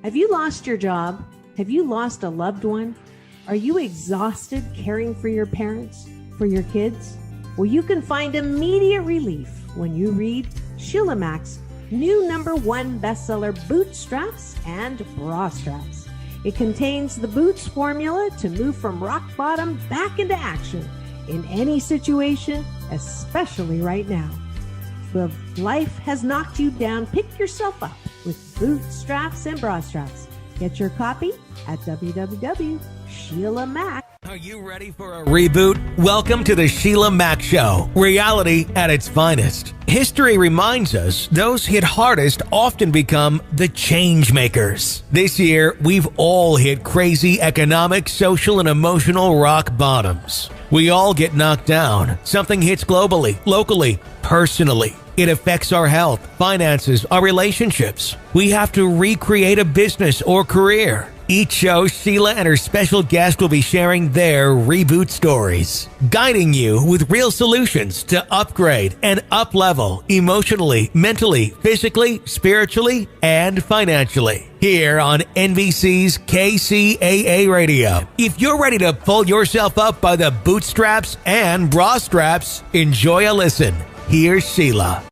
Have you lost your job? Have you lost a loved one? Are you exhausted caring for your parents, for your kids? Well, you can find immediate relief when you read Sheilamac's new #1 bestseller, Bootstraps and Bra Straps. It contains the Boots formula to move from rock bottom back into action in any situation, especially right now. If life has knocked you down, pick yourself up with Bootstraps and Bra Straps. Get your copy at www.SHEILAMAC. Are you ready for a reboot? Welcome to the Sheilamac Show, reality at its finest. History reminds us those hit hardest often become the change makers. This year, we've all hit crazy economic, social, and emotional rock bottoms. We all get knocked down. Something hits globally, locally, personally. It affects our health, finances, our relationships. We have to recreate a business or career. Each show, Sheila and her special guest will be sharing their reboot stories, guiding you with real solutions to upgrade and up-level emotionally, mentally, physically, spiritually, and financially. Here on NBC's KCAARADIO. If you're ready to pull yourself up by the bootstraps and bra straps, enjoy a listen. Here's Sheila.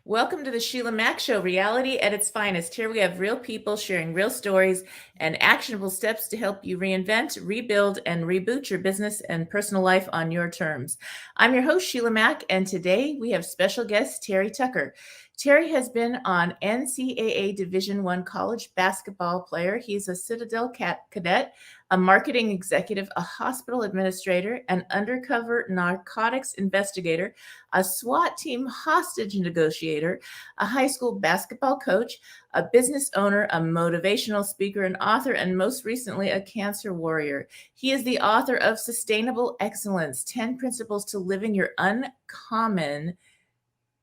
Welcome to the Sheilamac Show, reality at its finest. Here we have real people sharing real stories and actionable steps to help you reinvent, rebuild, and reboot your business and personal life on your terms. I'm your host, Sheilamac, and today we have special guest Terry Tucker. Terry has been on NCAA Division I college basketball player. He's a Citadel cadet, a marketing executive, a hospital administrator, an undercover narcotics investigator, a SWAT team hostage negotiator, a high school basketball coach, a business owner, a motivational speaker, an author, and most recently, a cancer warrior. He is the author of Sustainable Excellence, 10 Principles to Living Your Uncommon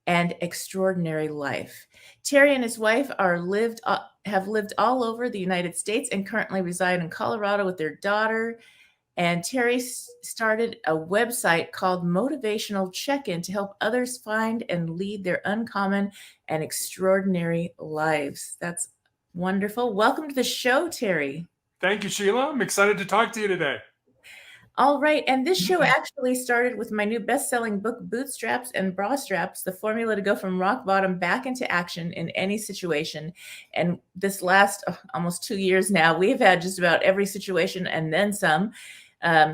and Extraordinary Life. Terry and his wife have lived all over the United States and currently reside in Colorado with their daughter. And Terry started a website called Motivational Checkin to help others find and lead their uncommon and extraordinary lives. That's wonderful. Welcome to the show, Terry. Thank you, Sheila. I'm excited to talk to you today. All right. And this show actually started with my new best-selling book, Bootstraps and Bra Straps, the formula to go from rock bottom back into action in any situation. And this last almost 2 years now, we've had just about every situation and then some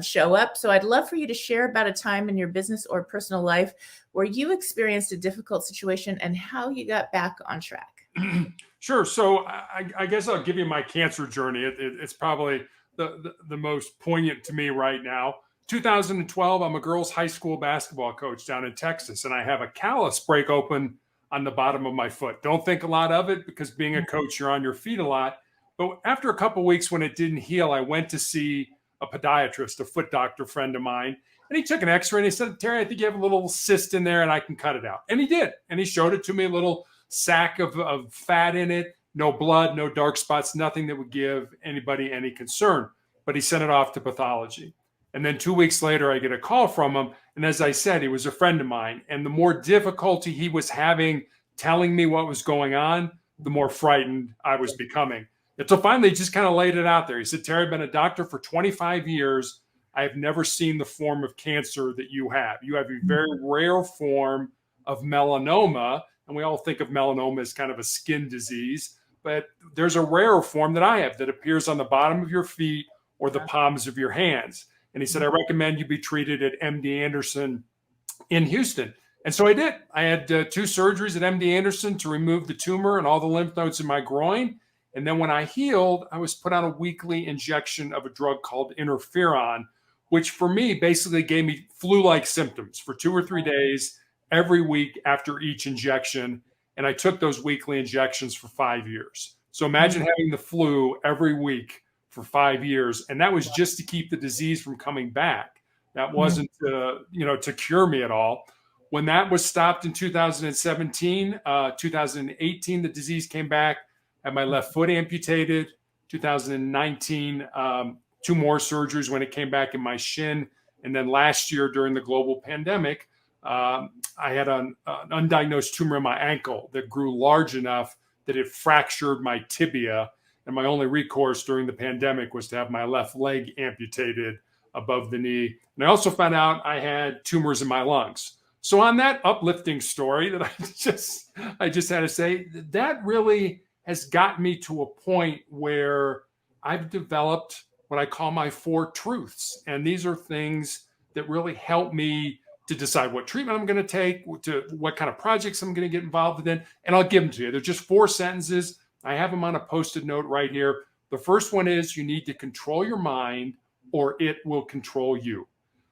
show up. So I'd love for you to share about a time in your business or personal life where you experienced a difficult situation and how you got back on track. Sure. So I guess I'll give you my cancer journey. It's probably the most poignant to me right now. 2012, I'm a girls' high school basketball coach down in Texas, and I have a callus break open on the bottom of my foot. Don't think a lot of it because being a coach, you're on your feet a lot. But after a couple of weeks when it didn't heal, I went to see a podiatrist, a foot doctor friend of mine, and he took an x-ray and he said, Terry, I think you have a little cyst in there and I can cut it out. And he did. And he showed it to me, a little sack of fat in it. No blood, no dark spots, nothing that would give anybody any concern. But he sent it off to pathology. And then 2 weeks later, I get a call from him. And as I said, he was a friend of mine. And the more difficulty he was having telling me what was going on, the more frightened I was becoming. And so finally, he just kind of laid it out there. He said, Terry, I've been a doctor for 25 years. I have never seen the form of cancer that you have. You have a very rare form of melanoma. And we all think of melanoma as kind of a skin disease. But there's a rarer form that I have that appears on the bottom of your feet or the palms of your hands. And he said, I recommend you be treated at MD Anderson in Houston. And so I did. I had 2 surgeries at MD Anderson to remove the tumor and all the lymph nodes in my groin. And then when I healed, I was put on a weekly injection of a drug called interferon, which for me basically gave me flu-like symptoms for 2 or 3 days every week after each injection. And I took those weekly injections for 5 years. So imagine having the flu every week for 5 years. And that was just to keep the disease from coming back. That wasn't to cure me at all. When that was stopped in 2017, 2018, the disease came back. I had my left foot amputated. 2019, 2 more surgeries when it came back in my shin. And then last year during the global pandemic, I had an undiagnosed tumor in my ankle that grew large enough that it fractured my tibia. And my only recourse during the pandemic was to have my left leg amputated above the knee. And I also found out I had tumors in my lungs. So on that uplifting story that I just had to say, that really has gotten me to a point where I've developed what I call my 4 truths. And these are things that really help me to decide what treatment I'm going to take, to what kind of projects I'm going to get involved in. And I'll give them to you. They're just 4 sentences. I have them on a Post-it note right here. The first one is you need to control your mind or it will control you.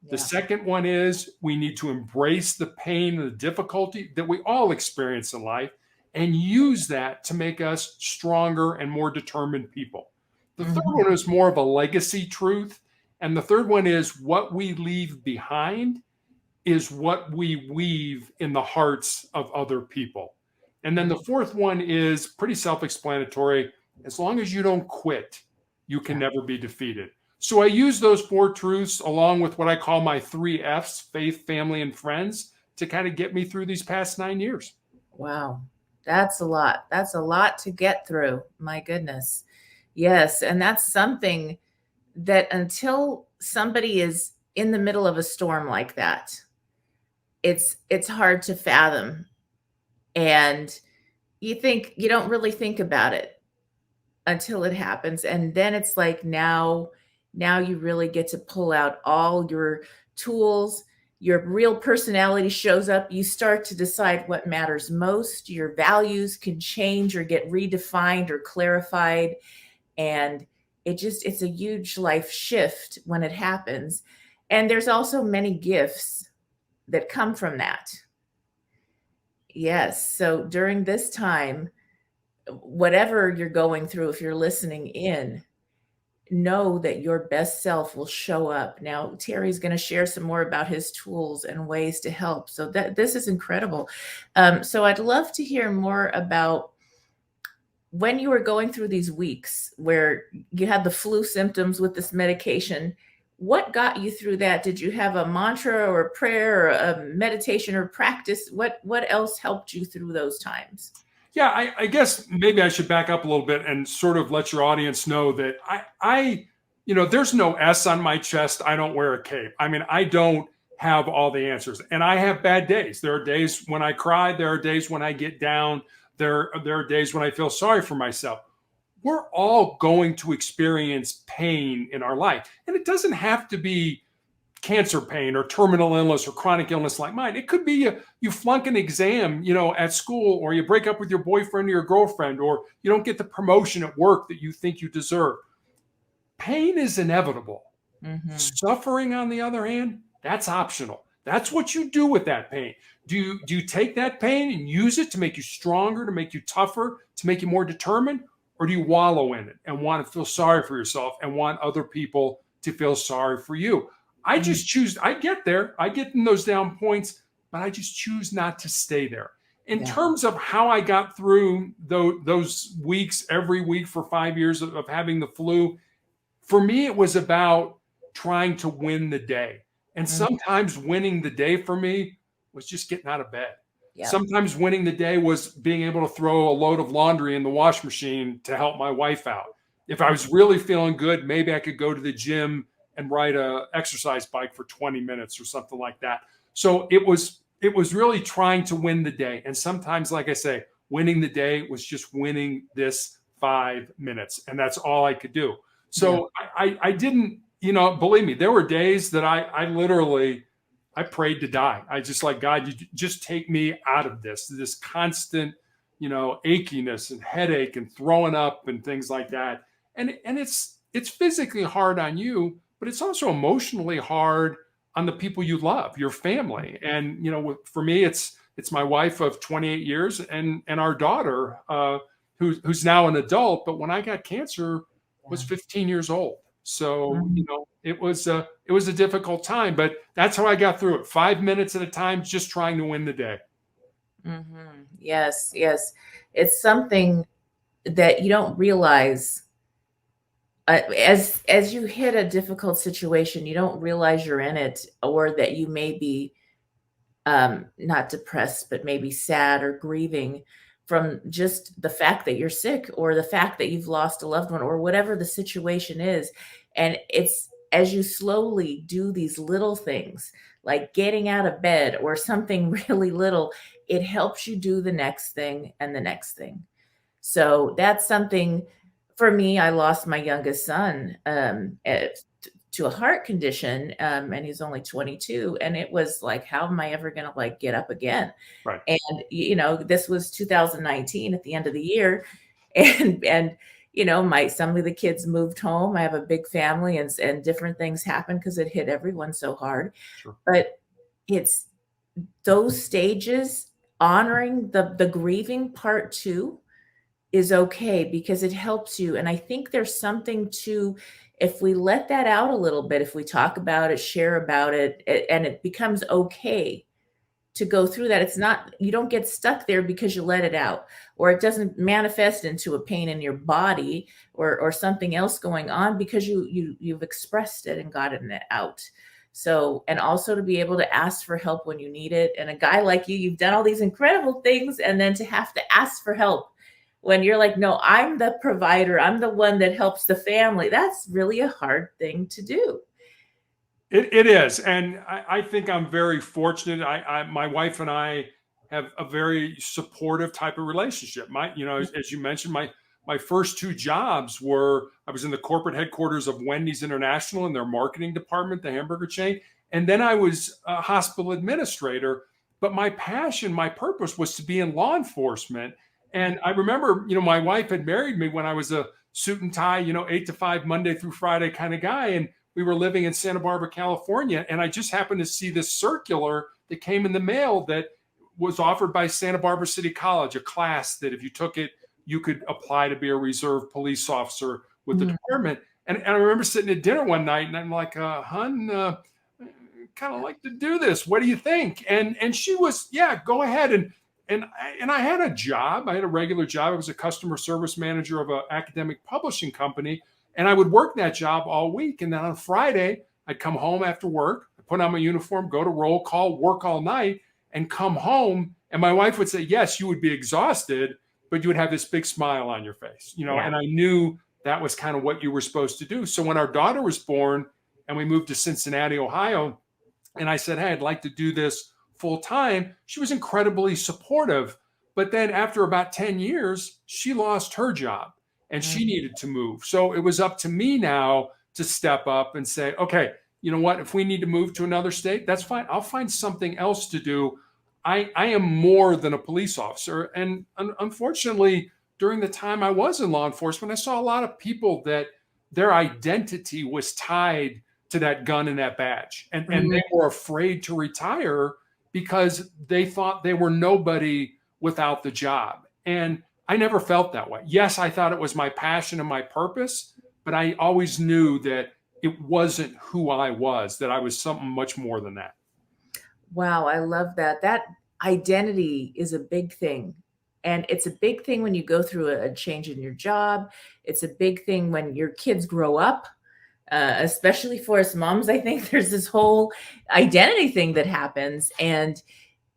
The second one is we need to embrace the pain and the difficulty that we all experience in life and use that to make us stronger and more determined people. The third one is more of a legacy truth. And the third one is what we leave behind is what we weave in the hearts of other people. And then the fourth one is pretty self-explanatory. As long as you don't quit, you can never be defeated. So I use those 4 truths along with what I call my 3 F's, faith, family, and friends, to kind of get me through these past 9 years. Wow. That's a lot. That's a lot to get through. My goodness. Yes. And that's something that until somebody is in the middle of a storm like that, it's hard to fathom. And you don't really think about it until it happens. And then it's like, now you really get to pull out all your tools. Your real personality shows up. You start to decide what matters most. Your values can change or get redefined or clarified. And it's a huge life shift when it happens. And there's also many gifts that come from that. Yes. So during this time, whatever you're going through, if you're listening in, know that your best self will show up. Now, Terry's going to share some more about his tools and ways to help. So this is incredible. So I'd love to hear more about when you were going through these weeks where you had the flu symptoms with this medication. What got you through that? Did you have a mantra or a prayer or a meditation or practice? What else helped you through those times? Yeah, I guess maybe I should back up a little bit and sort of let your audience know that I there's no S on my chest. I don't wear a cape. I mean, I don't have all the answers, and I have bad days. There are days when I cry. There are days when I get down. There are days when I feel sorry for myself. We're all going to experience pain in our life, and it doesn't have to be cancer pain or terminal illness or chronic illness like mine. It could be you flunk an exam, at school, or you break up with your boyfriend or your girlfriend, or you don't get the promotion at work that you think you deserve. Pain is inevitable. Suffering, on the other hand, that's optional. That's what you do with that pain. Do you take that pain and use it to make you stronger, to make you tougher, to make you more determined? Or do you wallow in it and want to feel sorry for yourself and want other people to feel sorry for you? I just choose, I get there, I get in those down points, but I just choose not to stay there. In terms of how I got through those weeks, every week for 5 years of having the flu, for me, it was about trying to win the day. And sometimes winning the day for me was just getting out of bed. Yep. Sometimes winning the day was being able to throw a load of laundry in the wash machine to help my wife out. If I was really feeling good, maybe I could go to the gym and ride a exercise bike for 20 minutes or something like that. So it was really trying to win the day. And sometimes, like I say, winning the day was just winning this 5 minutes. And that's all I could do. So I didn't, believe me, there were days that I literally prayed to die. I just like, God, you just take me out of this constant, achiness and headache and throwing up and things like that. And it's physically hard on you, but it's also emotionally hard on the people you love, your family. And, for me, it's my wife of 28 years and our daughter, who's now an adult, but when I got cancer was 15 years old. So, it was a difficult time, but that's how I got through it. 5 minutes at a time, just trying to win the day. Yes. It's something that you don't realize. As you hit a difficult situation, you don't realize you're in it, or that you may be not depressed, but maybe sad or grieving. from just the fact that you're sick or the fact that you've lost a loved one or whatever the situation is. And it's as you slowly do these little things, like getting out of bed or something really little, it helps you do the next thing and the next thing. So that's something for me. I lost my youngest son to a heart condition, and he's only 22. And it was like, how am I ever going to like get up again? Right. And, this was 2019 at the end of the year. And some of the kids moved home. I have a big family and different things happened because it hit everyone so hard. Sure. But it's those stages, honoring the grieving part too is okay because it helps you. And I think there's something to, if we let that out a little bit, if we talk about it, share about it, and it becomes okay to go through that. It's not, you don't get stuck there because you let it out, or it doesn't manifest into a pain in your body or something else going on because you've expressed it and gotten it out. So, and also to be able to ask for help when you need it. And a guy like you've done all these incredible things, and then to have to ask for help when you're like, no, I'm the provider, I'm the one that helps the family. That's really a hard thing to do. It is. And I think I'm very fortunate. My wife and I have a very supportive type of relationship. As you mentioned, my first two jobs were, I was in the corporate headquarters of Wendy's International in their marketing department, the hamburger chain. And then I was a hospital administrator. But my passion, my purpose was to be in law enforcement. And I remember, my wife had married me when I was a suit and tie, 8 to 5, Monday through Friday kind of guy. And we were living in Santa Barbara, California. And I just happened to see this circular that came in the mail that was offered by Santa Barbara City College, a class that if you took it, you could apply to be a reserve police officer with the department. And I remember sitting at dinner one night and I'm like, hun, kind of like to do this. What do you think? And she was, yeah, go ahead. And I had a job. I had a regular job. I was a customer service manager of an academic publishing company. And I would work that job all week. And then on Friday, I'd come home after work, put on my uniform, go to roll call, work all night, and come home. And my wife would say, yes, you would be exhausted, but you would have this big smile on your face, Yeah. And I knew that was kind of what you were supposed to do. So when our daughter was born and we moved to Cincinnati, Ohio, and I said, hey, I'd like to do this full time, she was incredibly supportive. But then after about 10 years, she lost her job. And she needed to move. So it was up to me now to step up and say, okay, you know what? If we need to move to another state, that's fine. I'll find something else to do. I am more than a police officer. And unfortunately, during the time I was in law enforcement, I saw a lot of people that their identity was tied to that gun and that badge. And they were afraid to retire because they thought they were nobody without the job. And I never felt that way. Yes, I thought it was my passion and my purpose, but I always knew that it wasn't who I was, that I was something much more than that. Wow, I love that. That identity is a big thing. And it's a big thing when you go through a change in your job. It's a big thing when your kids grow up, especially for us moms. I think there's this whole identity thing that happens. And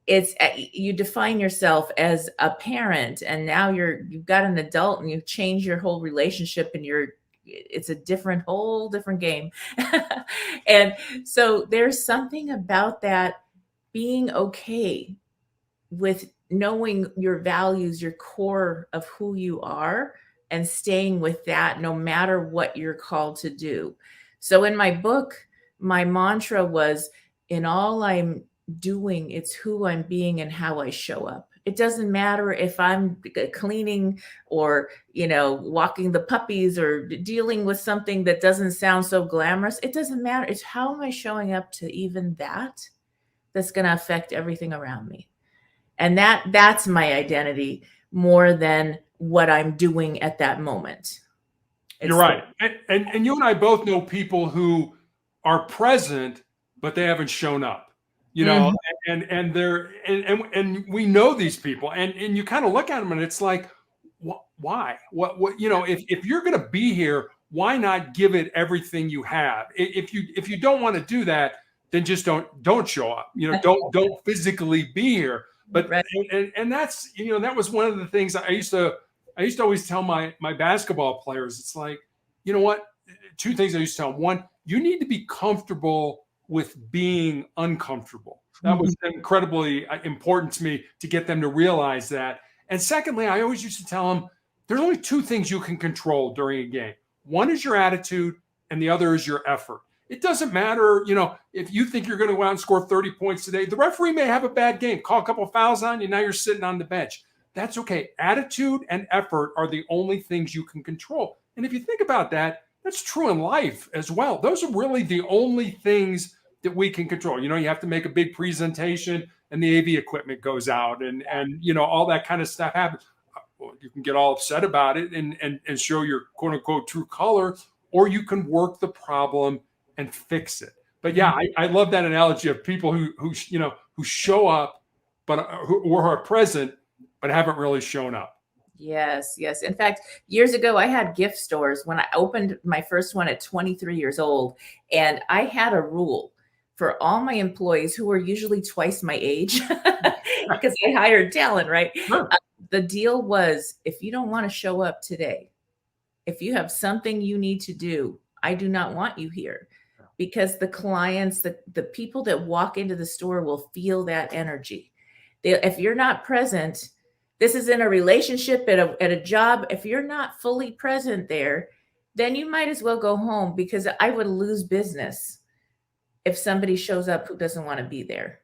it's you define yourself as a parent, and now you've got an adult, and you've changed your whole relationship, and it's a whole different game. And so there's something about that, being okay with knowing your values, your core of who you are, and staying with that no matter what you're called to do. So in my book, my mantra was, in all I'm doing, it's who I'm being and how I show up. It doesn't matter if I'm cleaning or, walking the puppies or dealing with something that doesn't sound so glamorous. It doesn't matter. It's how am I showing up to even that's going to affect everything around me. And that's my identity more than what I'm doing at that moment. You're right. And you and I both know people who are present, but they haven't shown up. And they're and we know these people, and you kind of look at them and it's like, why? What if you're going to be here, why not give it everything you have? If you don't want to do that, then just don't show up. Don't physically be here. But Right. and that's, that was one of the things I used to always tell my basketball players. It's like, you know what? Two things I used to tell them. One, you need to be comfortable with being uncomfortable. That was incredibly important to me, to get them to realize that. And secondly, I always used to tell them, there's only two things you can control during a game. One is your attitude, and the other is your effort. It doesn't matter, if you think you're going to go out and score 30 points today, the referee may have a bad game, call a couple of fouls on you, now you're sitting on the bench. That's okay. Attitude and effort are the only things you can control. And if you think about that, that's true in life as well. Those are really the only things that we can control. You have to make a big presentation and the AV equipment goes out and all that kind of stuff happens. Well, you can get all upset about it and show your quote unquote true color, or you can work the problem and fix it. But yeah, I love that analogy of people who show up, but who are present, but haven't really shown up. Yes. In fact, years ago, I had gift stores when I opened my first one at 23 years old. And I had a rule for all my employees, who were usually twice my age, because I hired talent, right? Sure. The deal was, if you don't want to show up today, if you have something you need to do, I do not want you here. Because the clients, the people that walk into the store will feel that energy. If you're not present, this is in a relationship, at a job, if you're not fully present there, then you might as well go home, because I would lose business if somebody shows up who doesn't want to be there.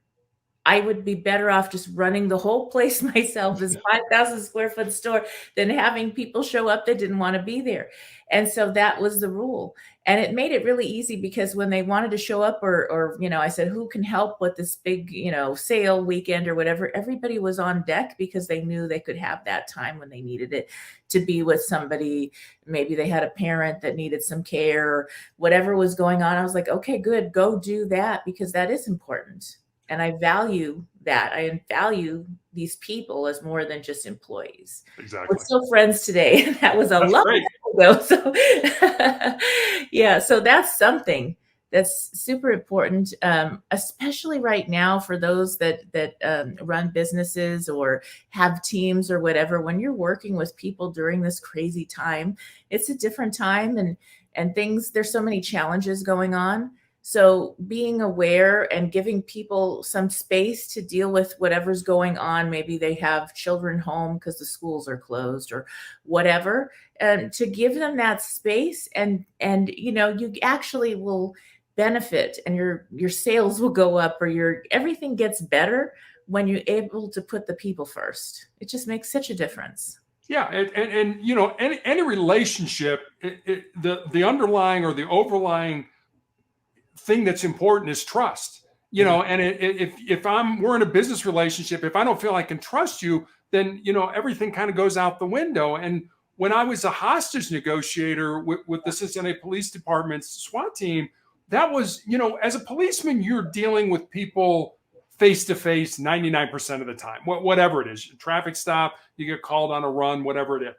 I would be better off just running the whole place myself, this 5,000 square foot store, than having people show up that didn't want to be there. And so that was the rule. And it made it really easy, because when they wanted to show up or I said, who can help with this big, sale weekend or whatever, everybody was on deck, because they knew they could have that time when they needed it to be with somebody. Maybe they had a parent that needed some care, or whatever was going on. I was like, okay, good, go do that, because that is important. And I value that. I value these people as more than just employees. Exactly. We're still friends today. That was a long time ago. So yeah, so that's something that's super important, especially right now for those that run businesses or have teams or whatever. When you're working with people during this crazy time, it's a different time, and things, there's so many challenges going on. So being aware and giving people some space to deal with whatever's going on, maybe they have children home because the schools are closed or whatever, and to give them that space, and you actually will benefit, and your sales will go up, or everything gets better when you're able to put the people first. It just makes such a difference. Yeah, and any relationship, the underlying or the overlying thing that's important is trust. And if we're in a business relationship, if I don't feel I can trust you, then everything kind of goes out the window. And when I was a hostage negotiator with the Cincinnati Police Department's SWAT team, that was, as a policeman, you're dealing with people face to face 99% of the time, whatever it is, traffic stop, you get called on a run, whatever it is.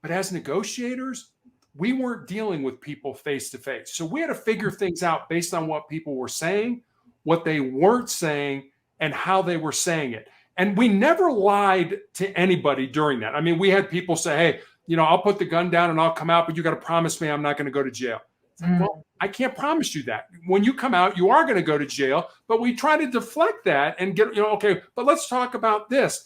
But as negotiators, we weren't dealing with people face to face. So we had to figure things out based on what people were saying, what they weren't saying, and how they were saying it. And we never lied to anybody during that. I mean, we had people say, hey, I'll put the gun down and I'll come out, but you got to promise me I'm not going to go to jail. It's like, well, I can't promise you that. When you come out, you are going to go to jail, but we try to deflect that and get, okay, but let's talk about this.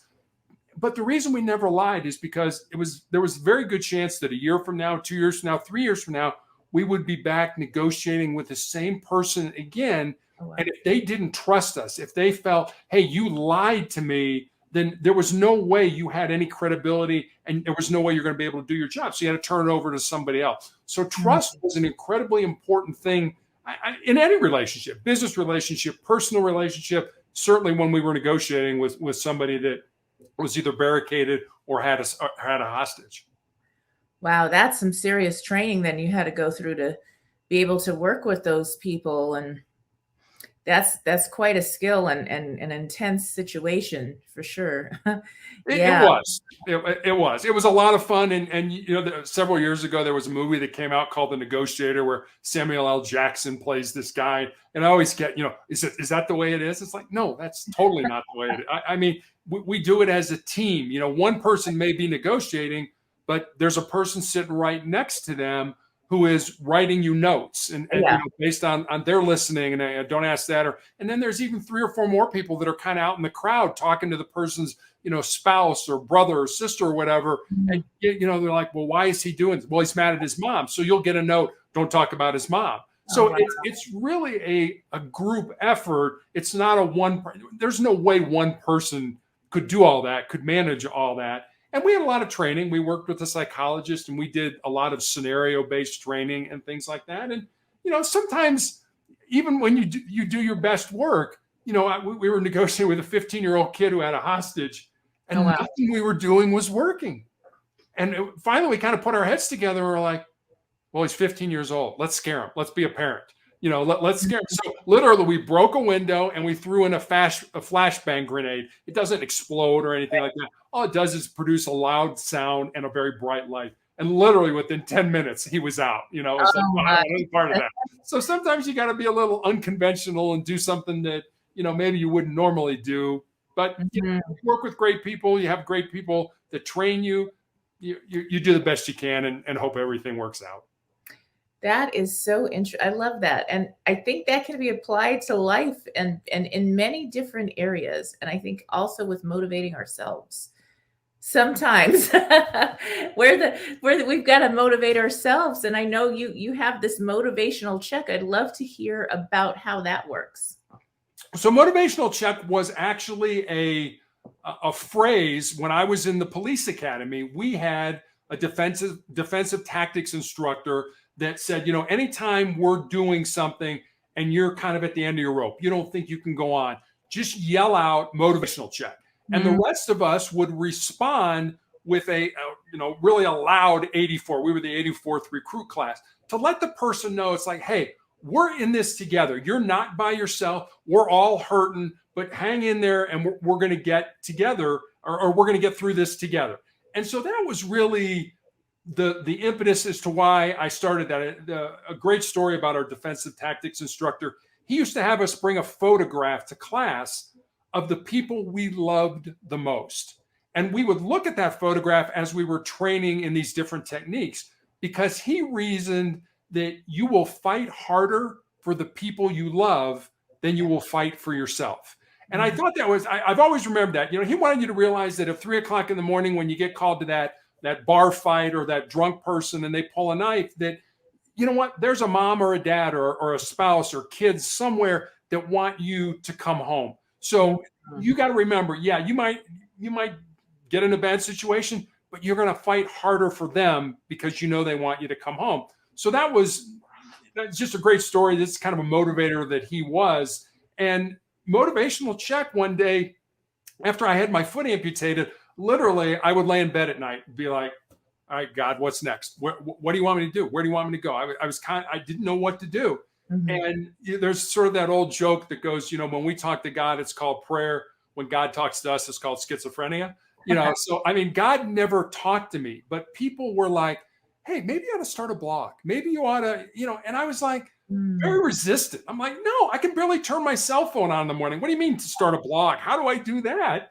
But the reason we never lied is because there was a very good chance that a year from now, 2 years from now, 3 years from now, we would be back negotiating with the same person again. Oh, wow. And if they didn't trust us, if they felt, hey, you lied to me, then there was no way you had any credibility, and there was no way you're going to be able to do your job. So you had to turn it over to somebody else. So trust is an incredibly important thing in any relationship, business relationship, personal relationship, certainly when we were negotiating with somebody that was either barricaded or had a hostage. Wow, that's some serious training then you had to go through to be able to work with those people. And That's quite a skill and an intense situation for sure. It, it Yeah. was. It was a lot of fun. And several years ago, there was a movie that came out called The Negotiator where Samuel L. Jackson plays this guy. And I always get, is that the way it is? It's like, no, that's totally not the way it is. I mean, we do it as a team. One person may be negotiating, but there's a person sitting right next to them who is writing you notes and based on their listening, and don't ask that. And then there's even 3 or 4 more people that are kind of out in the crowd talking to the person's, spouse or brother or sister or whatever. Mm-hmm. And, they're like, well, why is he doing this? Well, he's mad at his mom. So you'll get a note, don't talk about his mom. So wow. It's really a group effort. It's not there's no way one person could do all that, could manage all that. And we had a lot of training. We worked with a psychologist and we did a lot of scenario-based training and things like that. And, sometimes even when you do your best work, we were negotiating with a 15-year-old kid who had a hostage and nothing we were doing was working. And finally we kind of put our heads together and we're like, well, he's 15 years old. Let's scare him. Let's be a parent. Let's scare him. So literally we broke a window and we threw in a flashbang grenade. It doesn't explode or anything like that. All it does is produce a loud sound and a very bright light. And literally within 10 minutes, he was out. I was part of that. So sometimes you got to be a little unconventional and do something that, maybe you wouldn't normally do. But you work with great people. You have great people that train you. You do the best you can and hope everything works out. That is so interesting. I love that. And I think that can be applied to life and in many different areas. And I think also with motivating ourselves. Sometimes where we've got to motivate ourselves. And I know you have this motivational check. I'd love to hear about how that works. So motivational check was actually a phrase when I was in the police academy. We had a defensive tactics instructor that said, anytime we're doing something and you're kind of at the end of your rope, you don't think you can go on, just yell out motivational check. And the rest of us would respond with a really a loud 84. We were the 84th recruit class to let the person know it's like, hey, we're in this together. You're not by yourself. We're all hurting, but hang in there and we're going to get together or we're going to get through this together. And so that was really the impetus as to why I started that. A great story about our defensive tactics instructor. He used to have us bring a photograph to class of the people we loved the most. And we would look at that photograph as we were training in these different techniques, because he reasoned that you will fight harder for the people you love than you will fight for yourself. And I thought that was, I've always remembered that. He wanted you to realize that at 3 o'clock in the morning, when you get called to that bar fight or that drunk person and they pull a knife, that, there's a mom or a dad or a spouse or kids somewhere that want you to come home. So you got to remember, you might get in a bad situation, but you're going to fight harder for them because they want you to come home. So that's just a great story. This is kind of a motivator that he was. And motivational check one day after I had my foot amputated, literally I would lay in bed at night and be like, all right, God, what's next? What do you want me to do? Where do you want me to go? I didn't know what to do. Mm-hmm. And there's sort of that old joke that goes, when we talk to God, it's called prayer. When God talks to us, it's called schizophrenia. So, God never talked to me, but people were like, hey, maybe you ought to start a blog. Maybe you ought to, and I was like, very resistant. I'm like, no, I can barely turn my cell phone on in the morning. What do you mean to start a blog? How do I do that?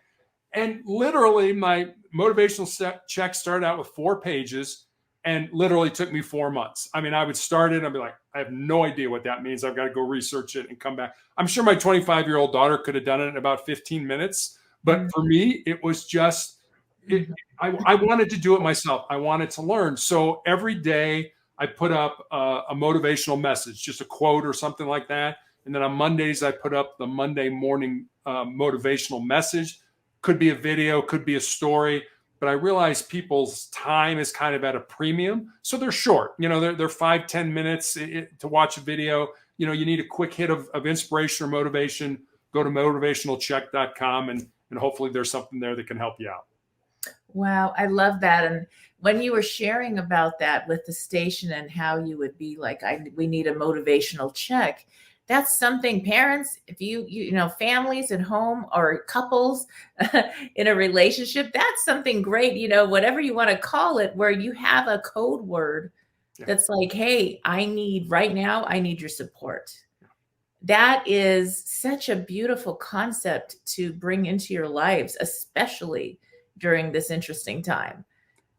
And literally my motivational check started out with 4 pages and literally took me 4 months. I would start it and I'd be like, I have no idea what that means. I've got to go research it and come back. I'm sure my 25-year-old daughter could have done it in about 15 minutes. But for me, it was just, I wanted to do it myself. I wanted to learn. So every day I put up a motivational message, just a quote or something like that. And then on Mondays, I put up the Monday morning motivational message. Could be a video, could be a story. But I realize people's time is kind of at a premium. So they're short. They're 5-10 minutes to watch a video. You need a quick hit of inspiration or motivation. Go to motivationalcheck.com and hopefully there's something there that can help you out. Wow, I love that. And when you were sharing about that with the station and how you would be like, we need a motivational check, That's something parents, if you know, families at home or couples in a relationship, that's something great, you know, whatever you want to call it, where you have a code word that's like, hey, I need your support. That is such a beautiful concept to bring into your lives, especially during this interesting time.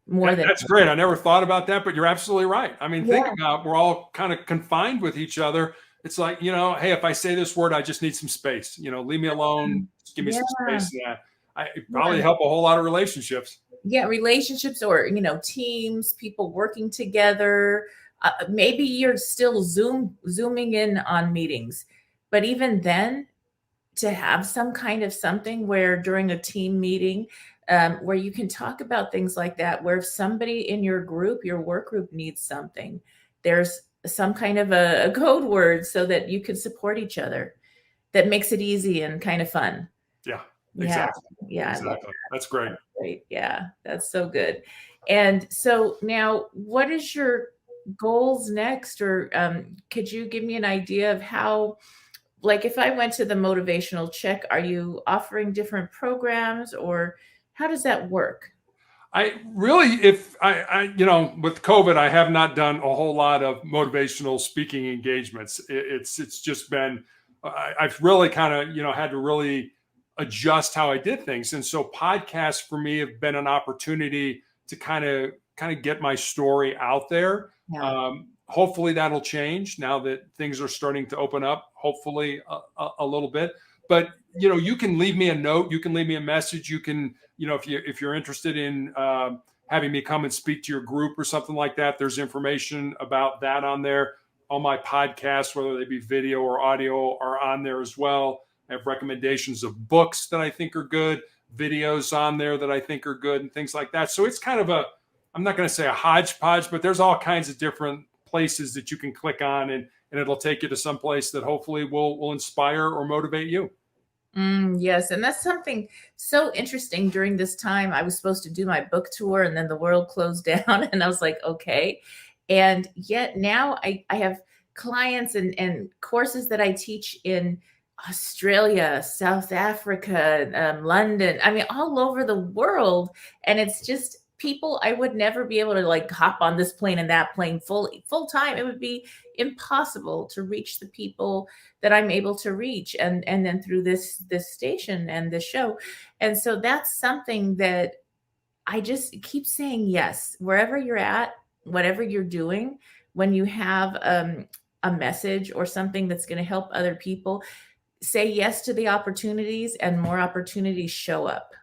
That's great. I never thought about that, but you're absolutely right. I mean, think about, we're all kind of confined with each other. It's like, you know, hey, if I say this word, I just need some space, you know, leave me alone, just give me some space. Yeah. It probably help a whole lot of relationships. Yeah. Relationships, or, you know, teams, people working together. Maybe you're still zooming in on meetings, but even then, to have some kind of something where during a team meeting, where you can talk about things like that, where if somebody in your group, your work group needs something, there's some kind of a code word so that you can support each other. That makes it easy and kind of fun. Yeah, exactly. Yeah. Exactly. That's great. Great. Yeah, that's so good. And so now, what is your goals next? Or could you give me an idea of how, like, if I went to the motivational check, are you offering different programs, or how does that work? I really, if I, you know, with COVID, I have not done a whole lot of motivational speaking engagements. It's just been, I've really kind of, you know, had to really adjust how I did things. And so podcasts for me have been an opportunity to kind of get my story out there. Yeah. Hopefully that'll change now that things are starting to open up, hopefully a little bit. But, you know, you can leave me a note, you can leave me a message, you can, you know, if you're interested in having me come and speak to your group or something like that, there's information about that on there. All my podcasts, whether they be video or audio, are on there as well. I have recommendations of books that I think are good, videos on there that I think are good, and things like that. So it's kind of a, I'm not going to say a hodgepodge, but there's all kinds of different places that you can click on, and it'll take you to some place that hopefully will inspire or motivate you. Yes. And that's something so interesting. During this time, I was supposed to do my book tour, and then the world closed down, and I was like, okay. And yet now I have clients and courses that I teach in Australia, South Africa, London, I mean, all over the world. And it's just people I would never be able to, like, hop on this plane and that plane full time. It would be impossible to reach the people that I'm able to reach, and then through this station and this show. And so that's something that I just keep saying yes, wherever you're at, whatever you're doing, when you have a message or something that's going to help other people, say yes to the opportunities, and more opportunities show up.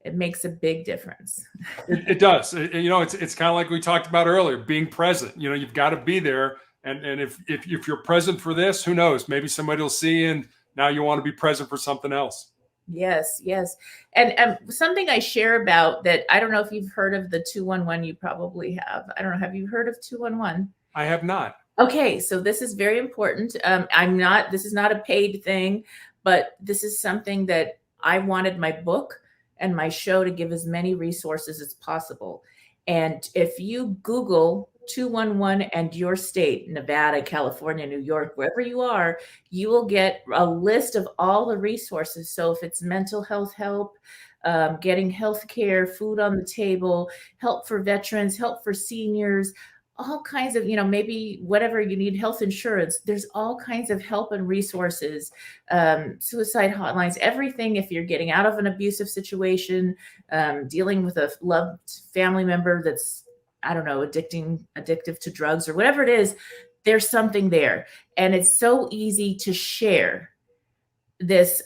It makes a big difference. It does. You know, it's kind of like we talked about earlier, being present. You know, you've got to be there. And if you're present for this, who knows? Maybe somebody will see you, and now you want to be present for something else. Yes, yes. And something I share about that, I don't know if you've heard of the 211. You probably have. I don't know. Have you heard of 211? I have not. Okay, so this is very important. This is not a paid thing, but this is something that I wanted my book and my show to give as many resources as possible. And if you Google 211 and your state, Nevada, California, New York, wherever you are, you will get a list of all the resources. So if it's mental health help, getting health care, food on the table, help for veterans, help for seniors, all kinds of, you know, maybe whatever you need, health insurance, there's all kinds of help and resources, suicide hotlines, everything. If you're getting out of an abusive situation, dealing with a loved family member that's, I don't know, addictive to drugs or whatever it is, there's something there. And it's so easy to share this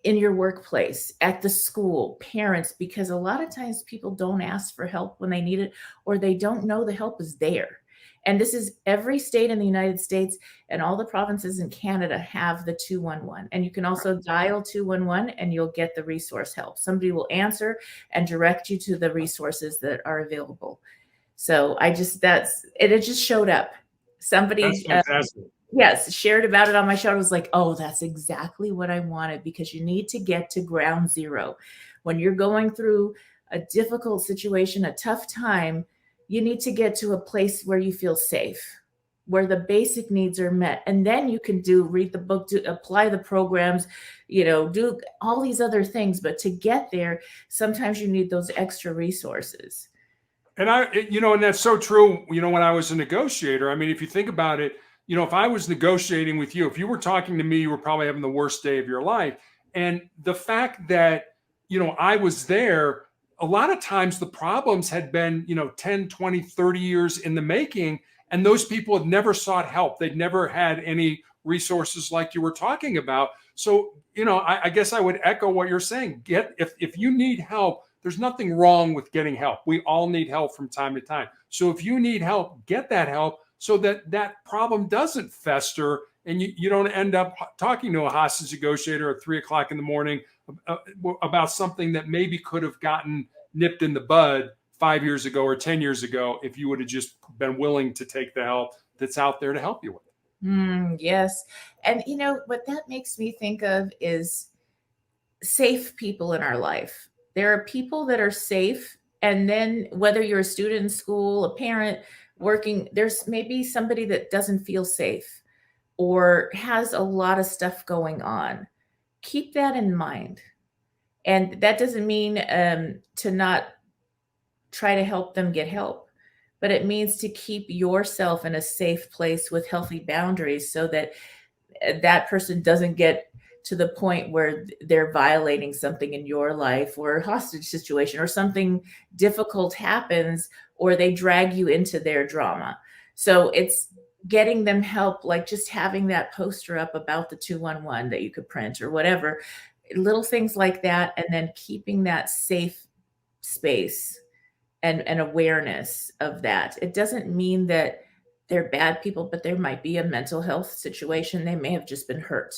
in your workplace, at the school, parents, because a lot of times people don't ask for help when they need it, or they don't know the help is there. And this is every state in the United States, and all the provinces in Canada have the 211. And you can also dial 211 and you'll get the resource help. Somebody will answer and direct you to the resources that are available. So it just showed up. Somebody yes, shared about it on my show. I was like, oh, that's exactly what I wanted, because you need to get to ground zero. When you're going through a difficult situation, a tough time, you need to get to a place where you feel safe, where the basic needs are met. And then you can read the book, apply the programs, do all these other things. But to get there, sometimes you need those extra resources. And and that's so true. When I was a negotiator, I mean, if you think about it, if I was negotiating with you, if you were talking to me, you were probably having the worst day of your life. And the fact that, I was there, a lot of times the problems had been, 10, 20, 30 years in the making. And those people had never sought help. They'd never had any resources like you were talking about. So, I guess I would echo what you're saying. If you need help, there's nothing wrong with getting help. We all need help from time to time. So if you need help, get that help so that problem doesn't fester and you don't end up talking to a hostage negotiator at 3:00 in the morning about something that maybe could have gotten nipped in the bud 5 years ago or 10 years ago if you would have just been willing to take the help that's out there to help you with it. Yes. And what that makes me think of is safe people in our life. There are people that are safe. And then whether you're a student in school, a parent working, there's maybe somebody that doesn't feel safe or has a lot of stuff going on. Keep that in mind. And that doesn't mean to not try to help them get help, but it means to keep yourself in a safe place with healthy boundaries so that that person doesn't get to the point where they're violating something in your life or a hostage situation or something difficult happens or they drag you into their drama. So it's getting them help, like just having that poster up about the 211 that you could print or whatever, little things like that. And then keeping that safe space and awareness of that. It doesn't mean that they're bad people, but there might be a mental health situation. They may have just been hurt.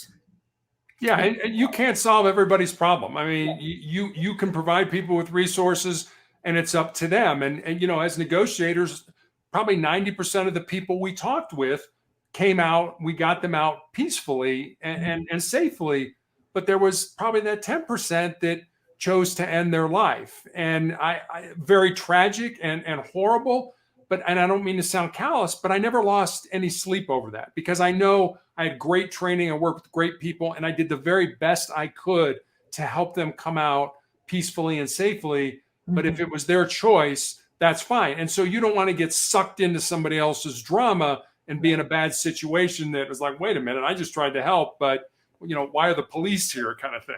Yeah, and you can't solve everybody's problem. I mean, you can provide people with resources, and it's up to them. And as negotiators, probably 90% of the people we talked with came out. We got them out peacefully and safely. But there was probably that 10% that chose to end their life, and I very tragic and horrible. And I don't mean to sound callous, but I never lost any sleep over that because I know I had great training. I worked with great people and I did the very best I could to help them come out peacefully and safely. Mm-hmm. But if it was their choice, that's fine. And so you don't want to get sucked into somebody else's drama and be in a bad situation that was like, wait a minute, I just tried to help, but why are the police here kind of thing?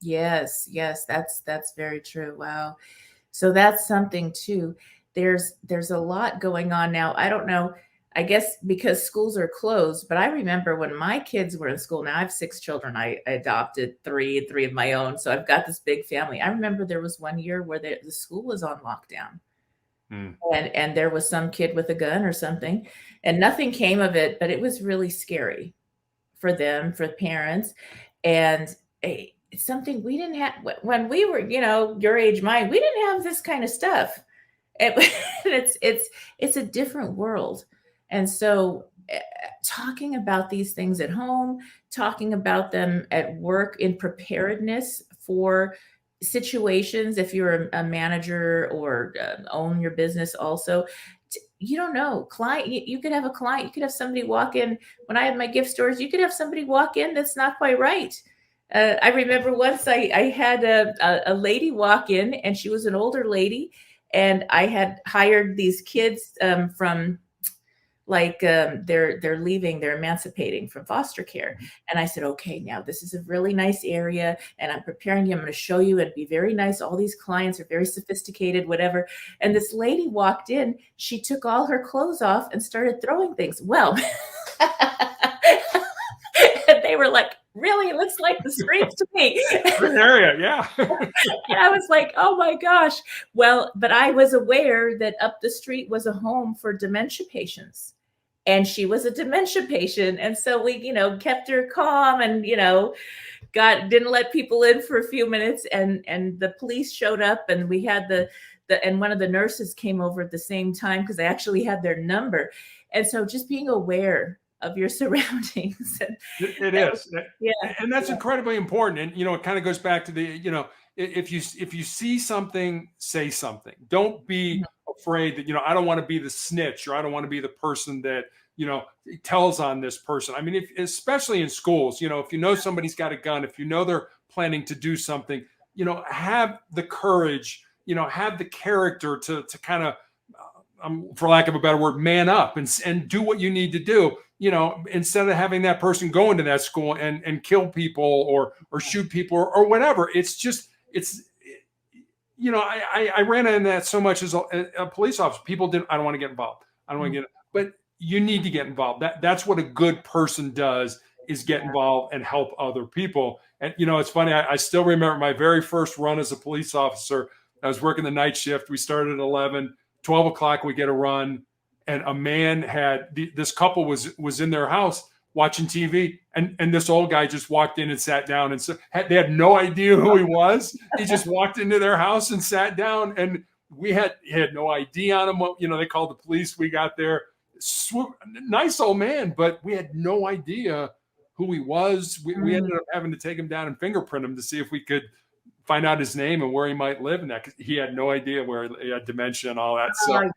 Yes, that's very true. Wow. So that's something too. There's a lot going on now. I don't know, I guess because schools are closed, but I remember when my kids were in school. Now I have 6 children. I adopted three of my own. So I've got this big family. I remember there was one year where the school was on lockdown. And there was some kid with a gun or something and nothing came of it, but it was really scary for them, for parents. And it's something we didn't have when we were, your age, mine, we didn't have this kind of stuff. It's a different world. And so talking about these things at home, talking about them at work in preparedness for situations, if you're a manager or own your business also, you don't know, client, you could have a client, you could have somebody walk in. When I had my gift stores, you could have somebody walk in that's not quite right. I remember once I had a lady walk in and she was an older lady. And I had hired these kids from they're leaving, they're emancipating from foster care. And I said, okay, now this is a really nice area and I'm preparing you. I'm going to show you. It'd be very nice. All these clients are very sophisticated, whatever. And this lady walked in, she took all her clothes off and started throwing things. Well, and they were like, really? It looks like the streets to me. Good area, yeah. And I was like, oh my gosh. Well, but I was aware that up the street was a home for dementia patients. And she was a dementia patient. And so we, kept her calm and, didn't let people in for a few minutes. And the police showed up and we had and one of the nurses came over at the same time because they actually had their number. And so just being aware of your surroundings. It is. Yeah. And that's incredibly important. And, it kind of goes back to the, if you see something, say something. Don't be afraid that, I don't want to be the snitch or I don't want to be the person that tells on this person. I mean, especially in schools, if you know somebody's got a gun, if you know they're planning to do something, have the courage, have the character to kind of, for lack of a better word, man up and do what you need to do, instead of having that person go into that school and kill people or shoot people or whatever. I ran into that so much as a police officer. People I don't want to get involved. I don't want to get, but you need to get involved. That's what a good person does, is get involved and help other people. And, it's funny. I still remember my very first run as a police officer. I was working the night shift. We started at 11, 12 o'clock. We get a run. And a man this couple was in their house watching TV. And this old guy just walked in and sat down. And so they had no idea who he was. He just walked into their house and sat down. And he had no ID on him. They called the police. We got there. Nice old man, but we had no idea who he was. We ended up having to take him down and fingerprint him to see if we could find out his name and where he might live, and that, 'cause he had no idea where he had dementia and all that. So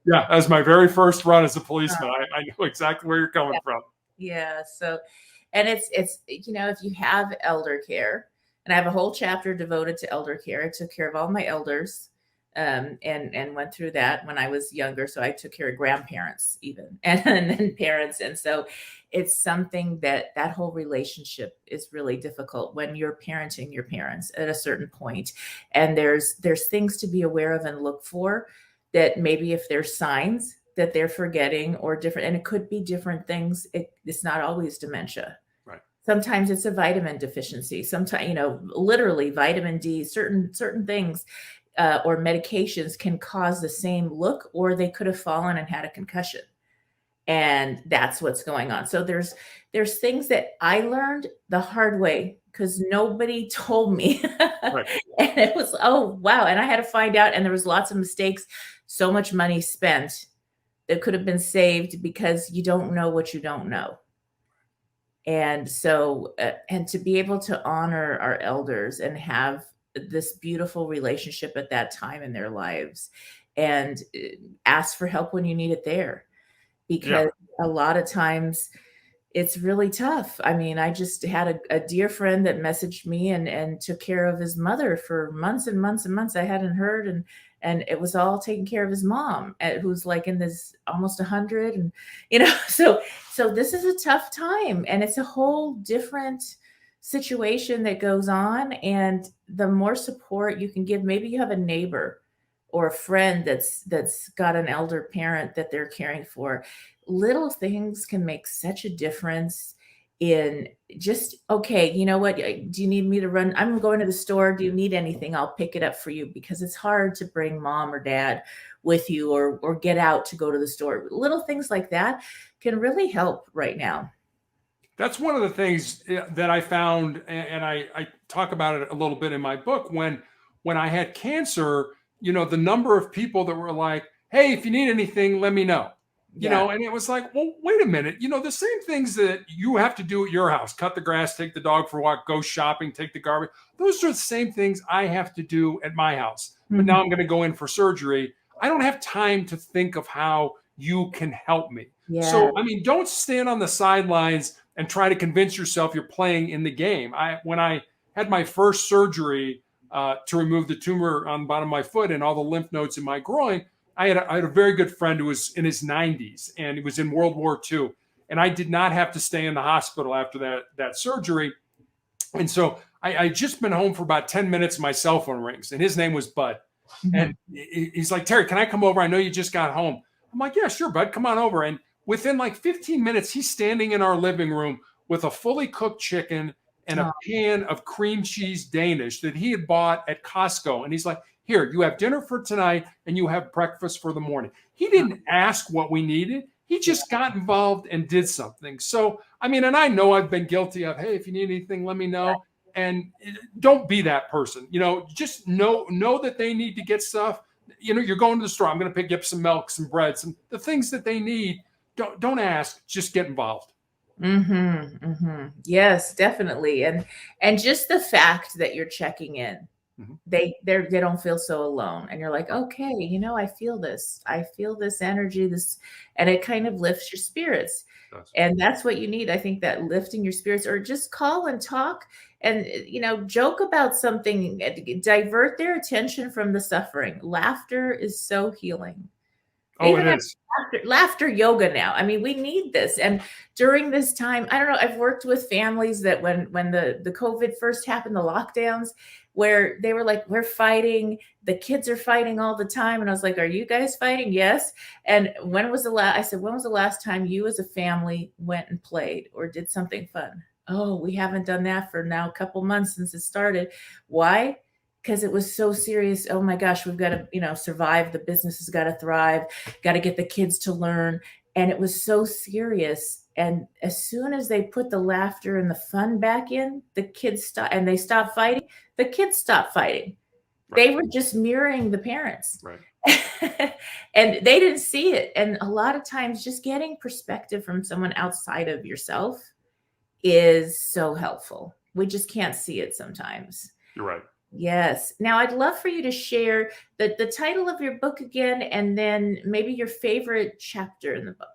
that was my very first run as a policeman. I know exactly where you're coming from. Yeah. So, and it's if you have elder care, and I have a whole chapter devoted to elder care. I took care of all my elders, and went through that when I was younger. So I took care of grandparents even, and then parents. And so it's something that whole relationship is really difficult when you're parenting your parents at a certain point. And there's things to be aware of and look for, that maybe if there's signs that they're forgetting or different, and it could be different things. It's not always dementia. Right. Sometimes it's a vitamin deficiency. Sometimes, literally vitamin D, certain things, or medications can cause the same look, or they could have fallen and had a concussion. And that's what's going on. So there's things that I learned the hard way because nobody told me. Right. And it was, oh, wow. And I had to find out. And there was lots of mistakes, so much money spent that could have been saved because you don't know what you don't know. And so, and to be able to honor our elders and have this beautiful relationship at that time in their lives, and ask for help when you need it there. Because a lot of times it's really tough. I mean, I just had a dear friend that messaged me and took care of his mother for months and months and months. I hadn't heard, and it was all taking care of his mom, who's like in this almost 100. And, so this is a tough time, and it's a whole different situation that goes on. And the more support you can give, maybe you have a neighbor or a friend that's got an elder parent that they're caring for. Little things can make such a difference in just, okay, you know what? Do you need me to run? I'm going to the store. Do you need anything? I'll pick it up for you, because it's hard to bring mom or dad with you or get out to go to the store. Little things like that can really help right now. That's one of the things that I found, and I talk about it a little bit in my book. When I had cancer, the number of people that were like, hey, if you need anything, let me know. And it was like, well, wait a minute. The same things that you have to do at your house, cut the grass, take the dog for a walk, go shopping, take the garbage. Those are the same things I have to do at my house. But now I'm going to go in for surgery. I don't have time to think of how you can help me. Yeah. So, don't stand on the sidelines and try to convince yourself you're playing in the game. When I had my first surgery to remove the tumor on the bottom of my foot and all the lymph nodes in my groin, I had a very good friend who was in his 90s, and he was in World War II. And I did not have to stay in the hospital after that surgery. And so I just been home for about 10 minutes. My cell phone rings, and his name was Bud. Mm-hmm. And he's like, Terry, can I come over? I know you just got home. I'm like, yeah, sure, Bud, come on over. And within like 15 minutes, he's standing in our living room with a fully cooked chicken and a pan of cream cheese Danish that he had bought at Costco. And he's like, here, you have dinner for tonight and you have breakfast for the morning. He didn't ask what we needed. He just got involved and did something. So, and I know I've been guilty of, hey, if you need anything, let me know. And don't be that person. Just know that they need to get stuff. You're going to the store. I'm going to pick up some milk, some bread, some the things that they need. Don't ask, just get involved. Mm-hmm, mm-hmm. Yes, definitely. And just the fact that you're checking in they don't feel so alone. And you're like, okay, I feel this energy, and it kind of lifts your spirits. And that's what you need. I think that lifting your spirits, or just call and talk and, joke about something, divert their attention from the suffering. Laughter is so healing. Oh, it is. Laughter yoga now. I mean, we need this. And during this time, I don't know, I've worked with families that when the COVID first happened, the lockdowns, where they were like, we're fighting, the kids are fighting all the time. And I was like, are you guys fighting? Yes. And when was the last time you as a family went and played or did something fun? Oh, we haven't done that for now a couple months since it started. Why? Because it was so serious. Oh my gosh, we've got to, survive. The business has got to thrive, got to get the kids to learn. And it was so serious. And as soon as they put the laughter and the fun back in, the kids stopped, and they stopped fighting. The kids stopped fighting. Right. They were just mirroring the parents. Right. And they didn't see it. And a lot of times just getting perspective from someone outside of yourself is so helpful. We just can't see it sometimes. You're right. Yes. Now, I'd love for you to share the title of your book again, and then maybe your favorite chapter in the book.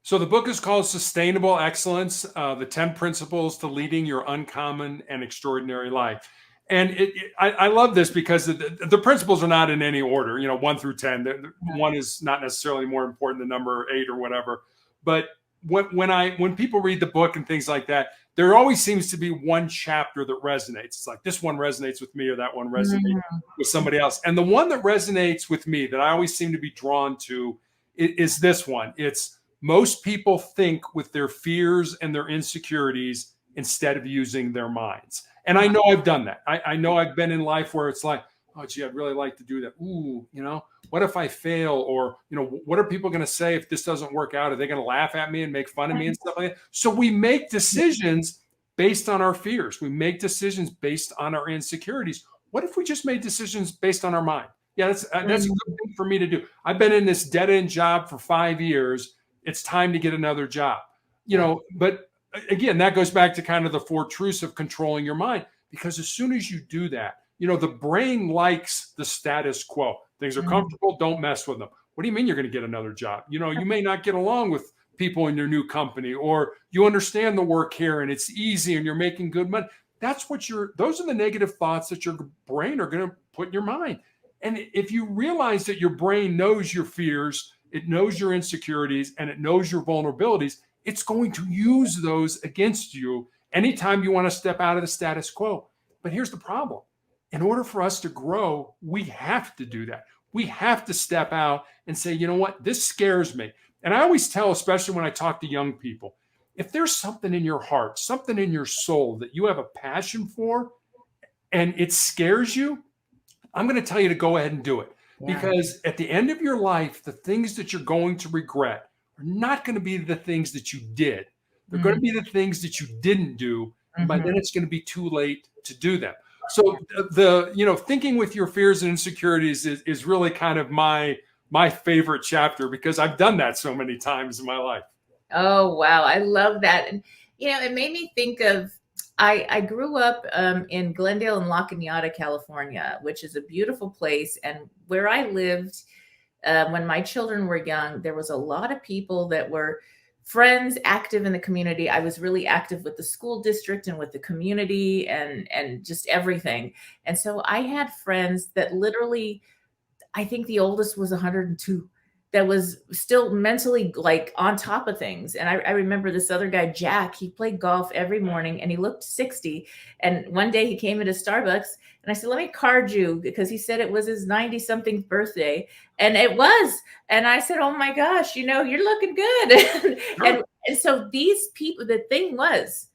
So the book is called Sustainable Excellence, the 10 Principles to Leading Your Uncommon and Extraordinary Life. And I love this because the principles are not in any order, 1 through 10. One is not necessarily more important than number 8 or whatever. But when people read the book and things like that, there always seems to be one chapter that resonates. It's like, this one resonates with me, or that one resonates with somebody else. And the one that resonates with me, that I always seem to be drawn to, is this one. It's, most people think with their fears and their insecurities instead of using their minds. And I know I've done that. I know I've been in life where it's like, oh, gee, I'd really like to do that. Ooh, what if I fail? Or, what are people going to say if this doesn't work out? Are they going to laugh at me and make fun of me and stuff like that? So we make decisions based on our fears. We make decisions based on our insecurities. What if we just made decisions based on our mind? Yeah, that's a good thing for me to do. I've been in this dead-end job for 5 years. It's time to get another job, but again, that goes back to kind of the 4 truths of controlling your mind, because as soon as you do that, the brain likes the status quo. Things are comfortable. Don't mess with them. What do you mean you're going to get another job? You may not get along with people in your new company, or you understand the work here and it's easy and you're making good money. Those are the negative thoughts that your brain are going to put in your mind. And if you realize that your brain knows your fears, it knows your insecurities, and it knows your vulnerabilities, it's going to use those against you anytime you want to step out of the status quo. But here's the problem. In order for us to grow, we have to do that. We have to step out and say, you know what, this scares me. And I always tell, especially when I talk to young people, if there's something in your heart, something in your soul that you have a passion for, and it scares you, I'm going to tell you to go ahead and do it. Yeah. Because at the end of your life, the things that you're going to regret are not going to be the things that you did. They're going to be the things that you didn't do. And by then it's going to be too late to do them. So thinking with your fears and insecurities is really kind of my favorite chapter, because I've done that so many times in my life. Oh, wow. I love that. And, it made me think of, I grew up in Glendale and La Cañada, California, which is a beautiful place. And where I lived, when my children were young, there was a lot of people that were friends, active in the community. I was really active with the school district and with the community and just everything. And so I had friends that literally, I think the oldest was 102, that was still mentally like on top of things. And I remember this other guy, Jack, he played golf every morning and he looked 60. And one day he came into Starbucks and I said, let me card you, because he said it was his 90 something birthday. And it was. And I said, oh my gosh, you're looking good. and so these people, the thing was,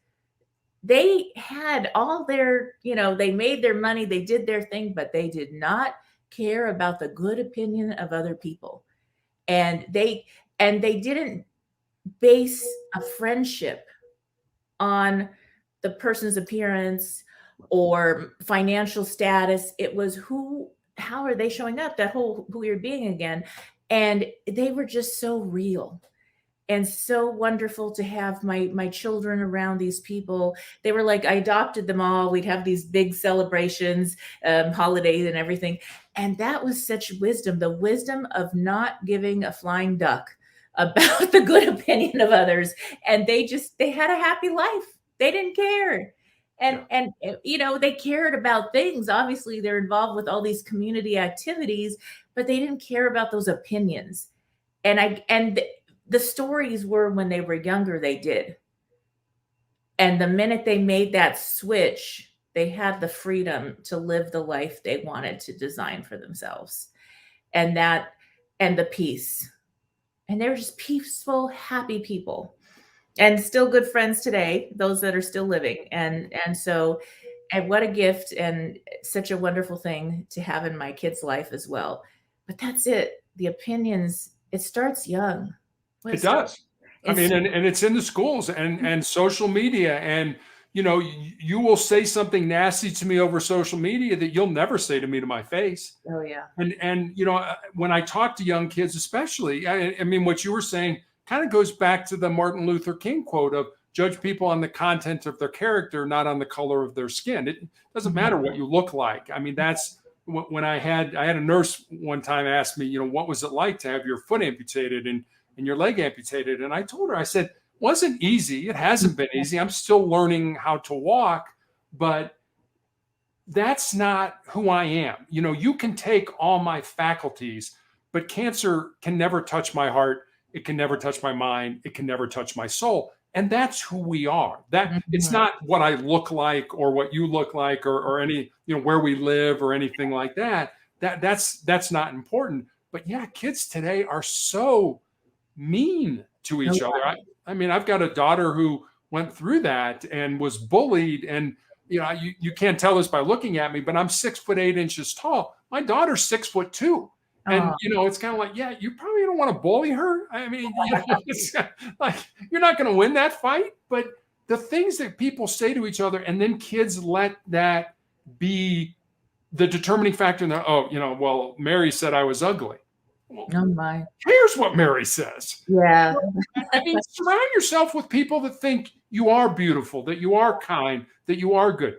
they had all their, they made their money, they did their thing, but they did not care about the good opinion of other people. And they didn't base a friendship on the person's appearance or financial status. It was how are they showing up, that whole who you're being again. And they were just so real. and so wonderful to have my children around these people. They were like, I adopted them all. We'd have these big celebrations, holidays and everything. And that was such wisdom, the wisdom of not giving a flying duck about the good opinion of others. And they had a happy life. They didn't care. And they cared about things. Obviously, they're involved with all these community activities, but they didn't care about those opinions. And the stories were when they were younger, they did. And the minute they made that switch, they had the freedom to live the life they wanted to design for themselves. And the peace. And they were just peaceful, happy people. And still good friends today, those that are still living. And what a gift and such a wonderful thing to have in my kid's life as well. But that's it. The opinions, it starts young. It does. I mean, and it's in the schools and social media. And, you will say something nasty to me over social media that you'll never say to me to my face. Oh, yeah. And when I talk to young kids, especially, I mean, what you were saying kind of goes back to the Martin Luther King quote of judge people on the content of their character, not on the color of their skin. It doesn't matter what you look like. I mean, that's when I had a nurse one time ask me, what was it like to have your foot amputated and your leg amputated? And I told her, I said, wasn't easy. It hasn't been easy. I'm still learning how to walk, but that's not who I am. You can take all my faculties, but cancer can never touch my heart. It can never touch my mind. It can never touch my soul. And that's who we are. It's not what I look like or what you look like or any, where we live or anything like that. That's not important. But yeah, kids today are so mean to each other. I mean, I've got a daughter who went through that and was bullied. And, you can't tell this by looking at me, but I'm 6'8" tall. My daughter's 6'2". And, it's kind of like, yeah, you probably don't want to bully her. I mean, it's like, you're not going to win that fight. But the things that people say to each other, and then kids let that be the determining factor in that, well, Mary said I was ugly. Well, oh, my. Here's what Mary says. Yeah. I mean, surround yourself with people that think you are beautiful, that you are kind, that you are good.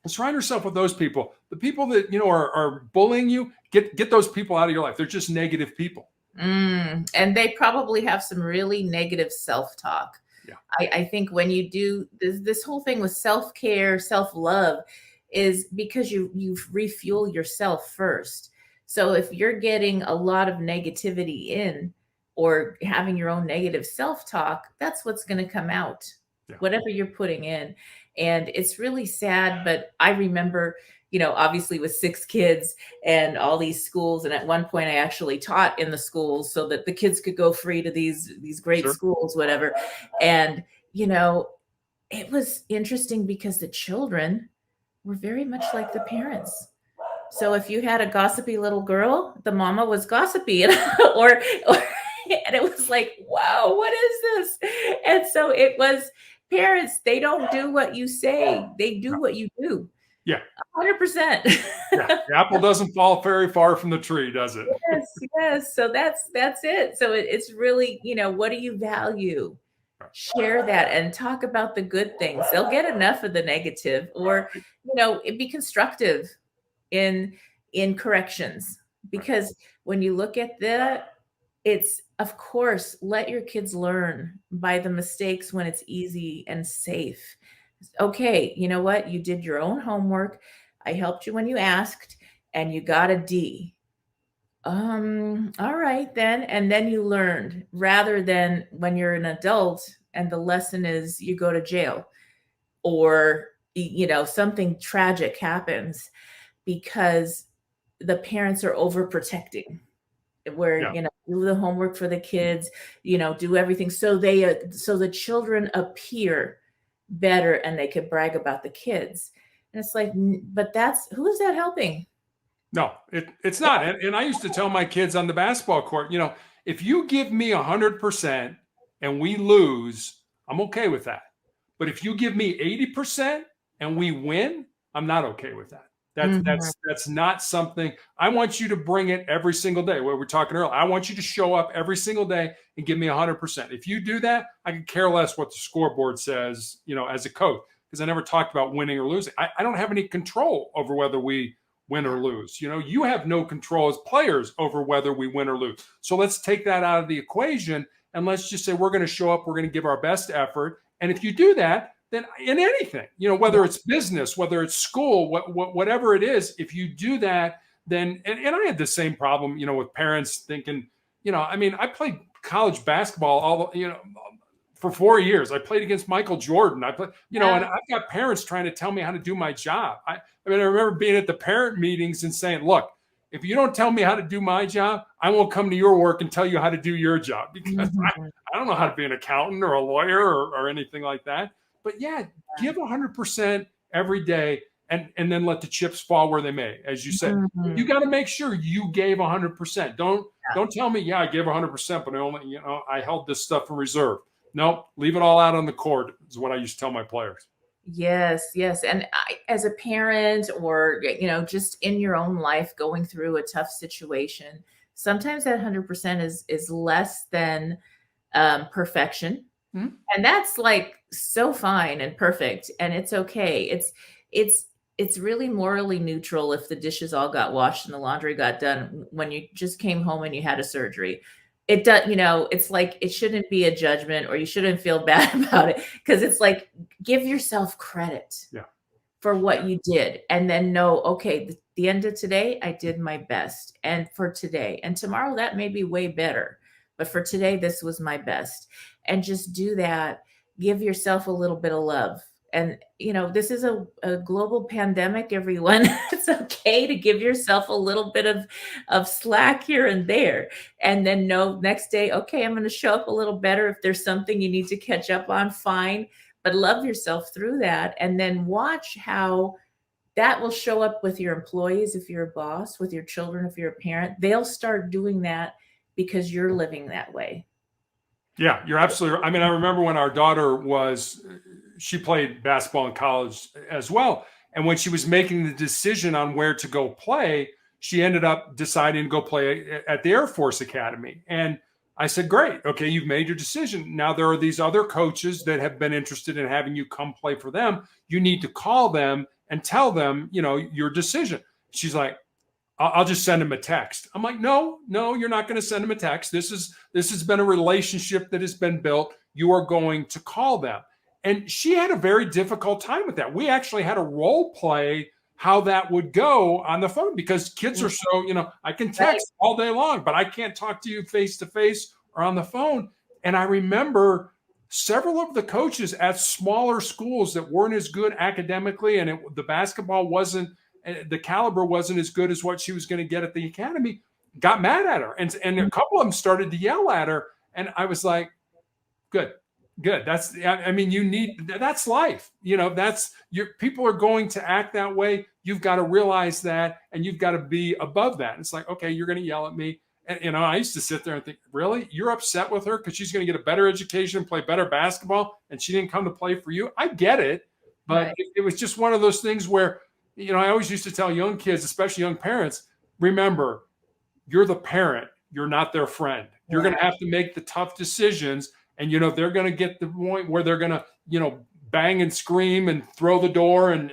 And surround yourself with those people. The people that, are bullying you, get those people out of your life. They're just negative people. And they probably have some really negative self-talk. Yeah. I think when you do this whole thing with self-care, self-love is because you refuel yourself first. So if you're getting a lot of negativity in or having your own negative self-talk, that's what's going to come out, whatever you're putting in. And it's really sad. But I remember, obviously with 6 kids and all these schools. And at one point I actually taught in the schools so that the kids could go free to these great schools, whatever. And, it was interesting because the children were very much like the parents. So if you had a gossipy little girl, the mama was gossipy or and it was like, wow, what is this? And so it was parents, they don't do what you say. They do what you do. Yeah. 100%. The apple doesn't fall very far from the tree, does it? Yes. So that's it. So it's really, what do you value? Share that and talk about the good things. They'll get enough of the negative or, be constructive in corrections, because when you look at that, it's, of course, let your kids learn by the mistakes when it's easy and safe. Okay, you know what? You did your own homework. I helped you when you asked and you got a D. All right then. And then you learned, rather than when you're an adult and the lesson is you go to jail or, something tragic happens because the parents are overprotecting, where, do the homework for the kids, do everything. So the children appear better and they could brag about the kids. And it's like, but who is that helping? No, it's not. And I used to tell my kids on the basketball court, if you give me 100% and we lose, I'm okay with that. But if you give me 80% and we win, I'm not okay with that. That's not something. I want you to bring it every single day. What we're talking earlier, I want you to show up every single day and give me 100%. If you do that, I can care less what the scoreboard says, as a coach, because I never talked about winning or losing. I don't have any control over whether we win or lose. You have no control as players over whether we win or lose. So let's take that out of the equation and let's just say we're going to show up, we're going to give our best effort. And if you do that, then in anything, whether it's business, whether it's school, whatever it is, if you do that, then, and I had the same problem, with parents thinking, I played college basketball for 4 years. I played against Michael Jordan. I played, and I've got parents trying to tell me how to do my job. I remember being at the parent meetings and saying, look, if you don't tell me how to do my job, I won't come to your work and tell you how to do your job, because I don't know how to be an accountant or a lawyer or anything like that. But yeah, give 100% every day, and then let the chips fall where they may. As you said, you got to make sure you gave 100%. Don't tell me, I gave 100%, but I only, I held this stuff in reserve. Nope, leave it all out on the court is what I used to tell my players. Yes. And as a parent, or, just in your own life going through a tough situation, sometimes that 100% is less than perfection. Mm-hmm. And that's like so fine and perfect. And it's okay. It's really morally neutral if the dishes all got washed and the laundry got done when you just came home and you had a surgery. It does, it's like, it shouldn't be a judgment, or you shouldn't feel bad about it, because it's like, give yourself credit for what you did, and then know, okay, the end of today, I did my best. And for today and tomorrow, that may be way better, but for today, this was my best. And just do that. Give yourself a little bit of love. And, this is a global pandemic, everyone. It's okay to give yourself a little bit of slack here and there. And then know next day, okay, I'm going to show up a little better. If there's something you need to catch up on, fine. But love yourself through that. And then watch how that will show up with your employees if you're a boss, with your children if you're a parent. They'll start doing that because you're living that way. Yeah, you're absolutely right. I remember when our daughter she played basketball in college as well. And when she was making the decision on where to go play, she ended up deciding to go play at the Air Force Academy. And I said, great. Okay, you've made your decision. Now there are these other coaches that have been interested in having you come play for them. You need to call them and tell them, your decision. She's like, I'll just send him a text. I'm like, no, you're not going to send him a text. This has been a relationship that has been built. You are going to call them. And she had a very difficult time with that. We actually had a role play how that would go on the phone, because kids are so, I can text all day long, but I can't talk to you face to face or on the phone. And I remember several of the coaches at smaller schools that weren't as good academically, and the basketball wasn't, the caliber wasn't as good as what she was going to get at the academy, got mad at her. And a couple of them started to yell at her. And I was like, good. That's life. People are going to act that way. You've got to realize that, and you've got to be above that. And it's like, okay, you're going to yell at me. And, I used to sit there and think, really? You're upset with her because she's going to get a better education, play better basketball, and she didn't come to play for you? I get it. But it was just one of those things where, I always used to tell young kids, especially young parents, remember, you're the parent. You're not their friend. You're going to have to make the tough decisions. And, they're going to get the point where they're going to, bang and scream and throw the door and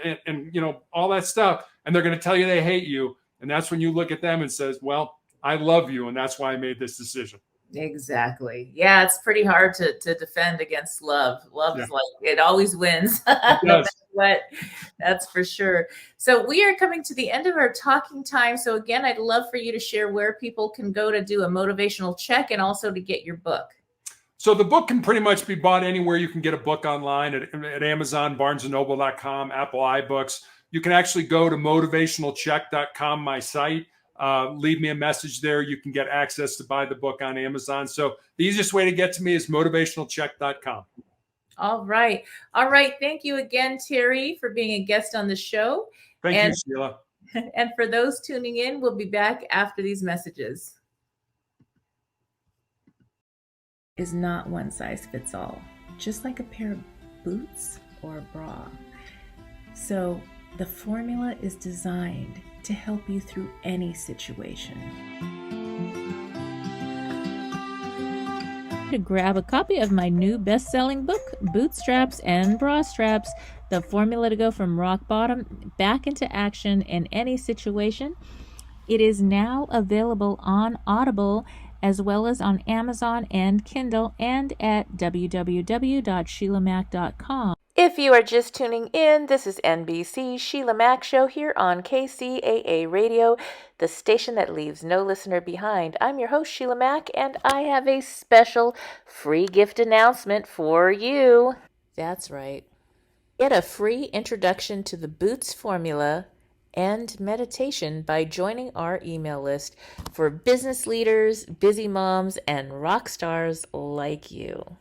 all that stuff. And they're going to tell you they hate you. And that's when you look at them and says, well, I love you. And that's why I made this decision. Exactly. Yeah. It's pretty hard to defend against love. Love is like, it always wins. That's for sure. So we are coming to the end of our talking time. So again, I'd love for you to share where people can go to do a motivational check, and also to get your book. So the book can pretty much be bought anywhere you can get a book online, at Amazon, BarnesandNoble.com, Apple iBooks. You can actually go to motivationalcheck.com, my site. Leave me a message there. You can get access to buy the book on Amazon. So the easiest way to get to me is motivationalcheck.com. All right. Thank you again, Terry, for being a guest on the show. Thank you, Sheila. And for those tuning in, we'll be back after these messages. Is not one size fits all, just like a pair of boots or a bra. So The formula is designed to help you through any situation. To grab a copy of my new best-selling book, Bootstraps and Bra Straps, the formula to go from rock bottom back into action in any situation. It is now available on Audible as well as on Amazon and Kindle and at www.sheilamac.com. If you are just tuning in, this is NBC's Sheilamac Show here on KCAA Radio, the station that leaves no listener behind. I'm your host, Sheilamac, and I have a special free gift announcement for you. That's right. Get a free introduction to the Boots formula and meditation by joining our email list for business leaders, busy moms, and rock stars like you.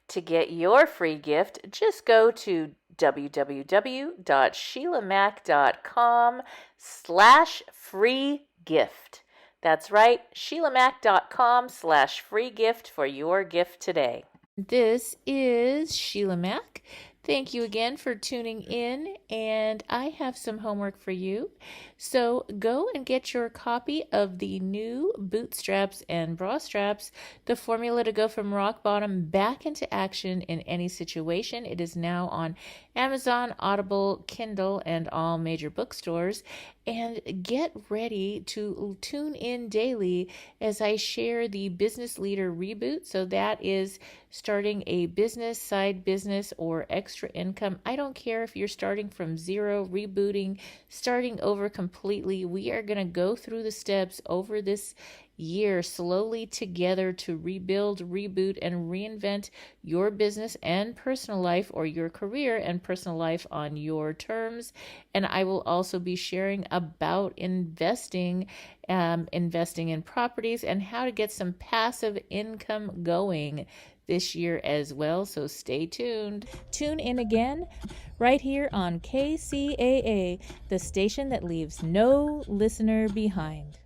To get your free gift, just go to www.sheilamac.com/free gift. That's right, sheilamac.com/free gift for your gift today. This is Sheilamac. Thank you again for tuning in, and I have some homework for you. So go and get your copy of the new Bootstraps and Bra Straps, the formula to go from rock bottom back into action in any situation. It is now on Amazon, Audible, Kindle, and all major bookstores. And get ready to tune in daily as I share the Business Leader Reboot. So that is starting a business, side business, or extra income. I don't care if you're starting from zero, rebooting, starting over completely. We are going to go through the steps over this year slowly together to rebuild, reboot, and reinvent your business and personal life, or your career and personal life on your terms. And I will also be sharing about investing in properties and how to get some passive income going this year as well. So stay tuned. Tune in again right here on KCAA, the station that leaves no listener behind.